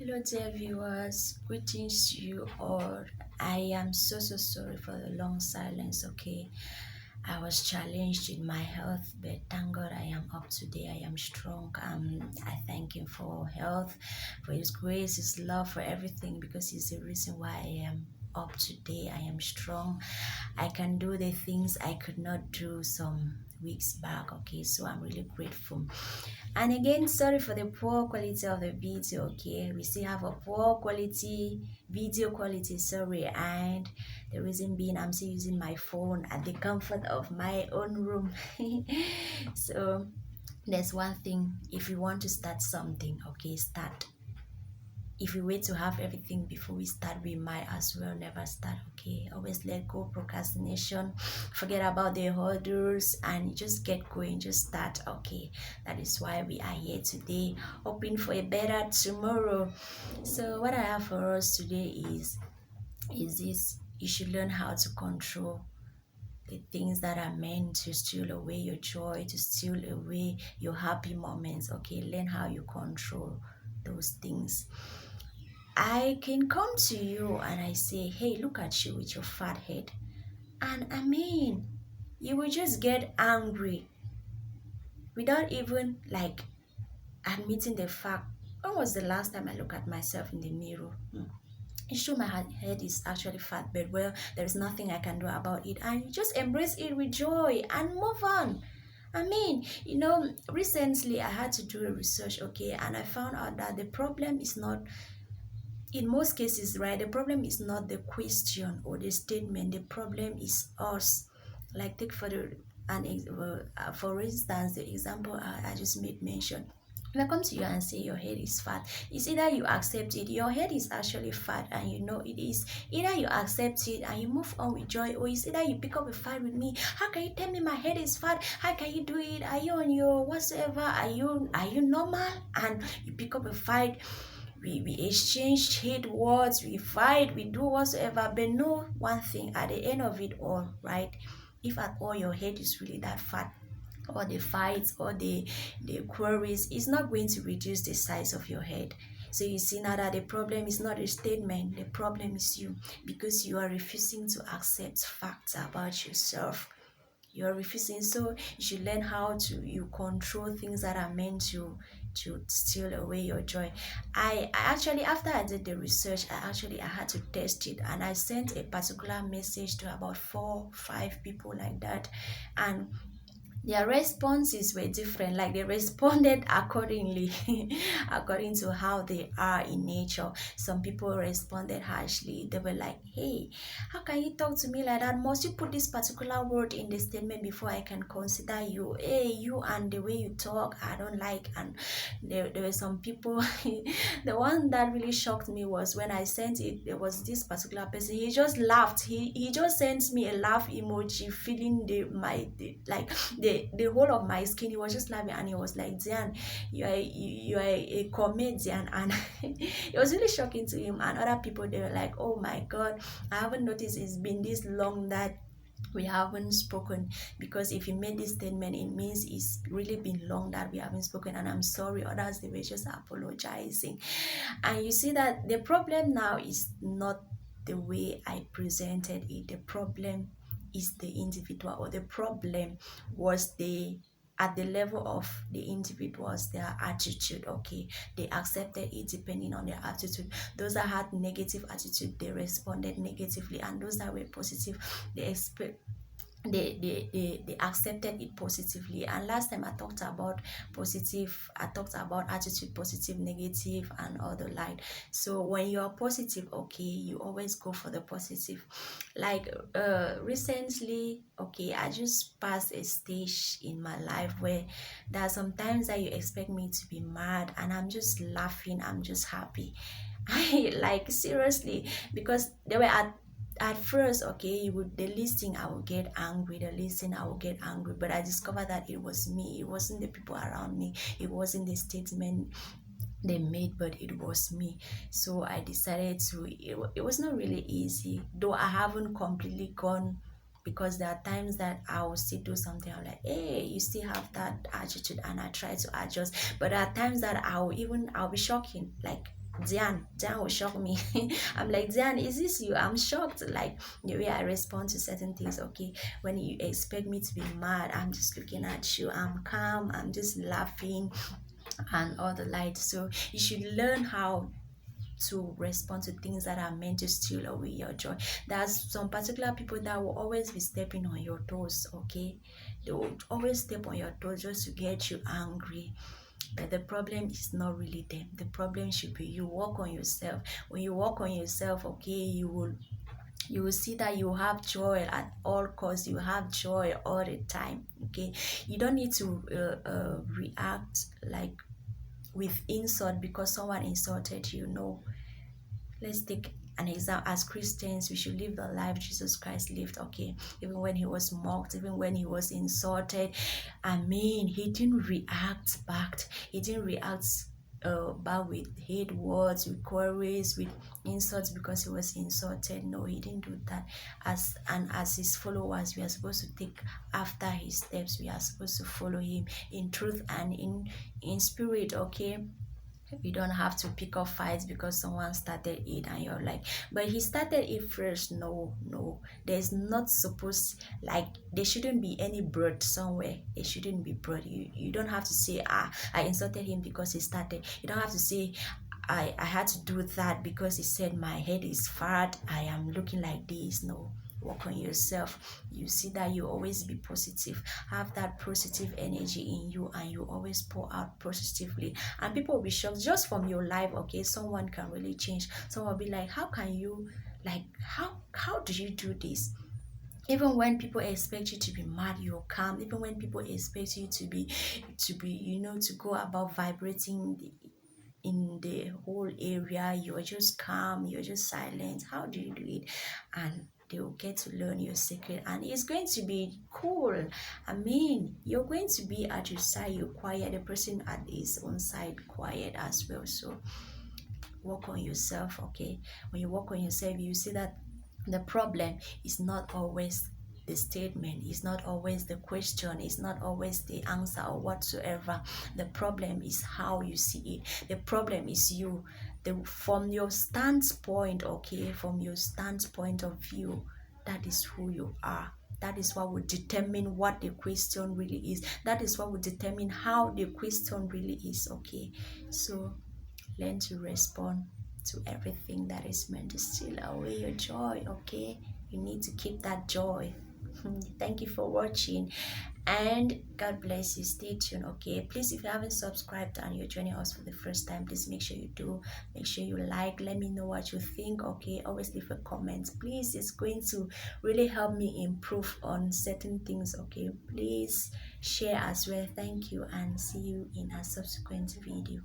Hello dear viewers, greetings to you all. I am so sorry for the long silence, okay? I was challenged in my health, but thank God I am up today. I am strong. I thank Him for health, for His grace, His love, for everything, because He's the reason why I am up today. I am strong. I can do the things I could not do some weeks back, okay? So I'm really grateful. And again, sorry for the poor quality of the video, okay? We still have a poor quality video quality, sorry. And the reason being, I'm still using my phone at the comfort of my own room. So there's one thing: if you want to start something, okay, start. If we wait to have everything before we start, we might as well never start, okay? Always let go procrastination, forget about the hurdles, and just get going, just start, okay? That is why we are here today, hoping for a better tomorrow. So what I have for us today is this: you should learn how to control the things that are meant to steal away your joy, to steal away your happy moments, okay? Learn how you control those things. I can come to you and I say, hey, look at you with your fat head. And I mean, you will just get angry without even like admitting the fact. When was the last time I looked at myself in the mirror? It's true my head is actually fat, but well, there's nothing I can do about it. And you just embrace it with joy and move on. I mean, recently I had to do a research, okay, and I found out that the problem is not, in most cases, right, the problem is not the question or the statement. The problem is us. Like, take for instance the example I just made mention. If I come to you and say your head is fat, it's either you accept it, your head is actually fat and you know it is. Either you accept it and you move on with joy, or it's either you pick up a fight with me. How can you tell me my head is fat? How can you do it? Are you on your whatsoever? Are you normal? And you pick up a fight. We exchange hate words, we fight, we do whatsoever, but know one thing: at the end of it all, right, if at all your head is really that fat, or the fights or the queries is not going to reduce the size of your head. So you see now that the problem is not a statement, the problem is you, because you are refusing to accept facts about yourself. You're refusing. So you should learn how to you control things that are meant to steal away your joy. I actually, after I did the research, I had to test it, and I sent a particular message to about 4 5 people like that, and their responses were different. Like, they responded accordingly according to how they are in nature. Some people responded harshly. They were like, hey, how can you talk to me like that? Must you put this particular word in the statement before I can consider you? Hey, you, and the way you talk, I don't like. And there were some people the one that really shocked me was when I sent it. There was this particular person, he just laughed. He just sent me a laugh emoji, feeling the whole of my skin. He was just laughing, and he was like, Diane, you are a comedian. And it was really shocking to him. And other people, they were like, oh my God, I haven't noticed it's been this long that we haven't spoken, because if you made this statement, it means it's really been long that we haven't spoken, and I'm sorry. Others, they were just apologizing. And you see that the problem now is not the way I presented it. The problem is the individual, or the problem was the at the level of the individuals, their attitude, okay? They accepted it depending on their attitude. Those that had negative attitude, they responded negatively, and those that were positive, they expect they accepted it positively. And last time I talked about positive, I talked about attitude, positive, negative, and all the like. So when you are positive, okay, you always go for the positive. Like, recently, okay, I just passed a stage in my life where there are some times that you expect me to be mad, and I'm just laughing, I'm just happy. I like, seriously, because there were at first, okay, the listing I would get angry, but I discovered that it was me. It wasn't the people around me, it wasn't the statement they made, but it was me. So I decided to, it was not really easy, though I haven't completely gone, because there are times that I will still do something, I'm like, hey, you still have that attitude, and I try to adjust. But there are times that I'll be shocking, like, Diane will shock me. I'm like, Diane, is this you? I'm shocked, like the way I respond to certain things. Okay, when you expect me to be mad, I'm just looking at you. I'm calm. I'm just laughing and all the light. So you should learn how to respond to things that are meant to steal away your joy. There's some particular people that will always be stepping on your toes. Okay, they will always step on your toes just to get you angry. But the problem is not really them. The problem should be you. Work on yourself. When you work on yourself, okay, you will see that you have joy at all costs. You have joy all the time. Okay, you don't need to react like with insult because someone insulted you. No, let's take an example. As Christians, we should live the life Jesus Christ lived. Okay, even when he was mocked, even when he was insulted, I mean, he didn't react back. He didn't react back with hate words, with queries, with insults because he was insulted. No, he didn't do that. As his followers, we are supposed to take after his steps. We are supposed to follow him in truth and in spirit. Okay, you don't have to pick up fights because someone started it and you're like, but he started it first. No, there's not supposed, like, there shouldn't be any blood somewhere. There shouldn't be blood. You don't have to say, I insulted him because he started. You don't have to say, I had to do that because he said my head is fat, I am looking like this. No, work on yourself. You see that you always be positive, have that positive energy in you, and you always pour out positively, and people will be shocked just from your life. Okay, someone can really change. Someone will be like, how can you, like, how do you do this? Even when people expect you to be mad, you're calm. Even when people expect you to be to go about vibrating in the whole area, you're just calm, you're just silent. How do you do it? And they will get to learn your secret, and it's going to be cool. I mean, you're going to be at your side, you're quiet, the person at his own side quiet as well. So work on yourself. Okay, when you work on yourself, you see that the problem is not always the statement, is not always the question, is not always the answer or whatsoever. The problem is how you see it. The problem is you. From your standpoint, okay, from your standpoint of view, that is who you are. That is what will determine what the question really is. That is what will determine how the question really is. Okay, so learn to respond to everything that is meant to steal away your joy. Okay, you need to keep that joy. Thank you for watching, and God bless you. Stay tuned. Okay, please, if you haven't subscribed and you're joining us for the first time, please make sure you do. Make sure you like, let me know what you think. Okay, always leave a comment, please. It's going to really help me improve on certain things. Okay, please share as well. Thank you, and see you in a subsequent video.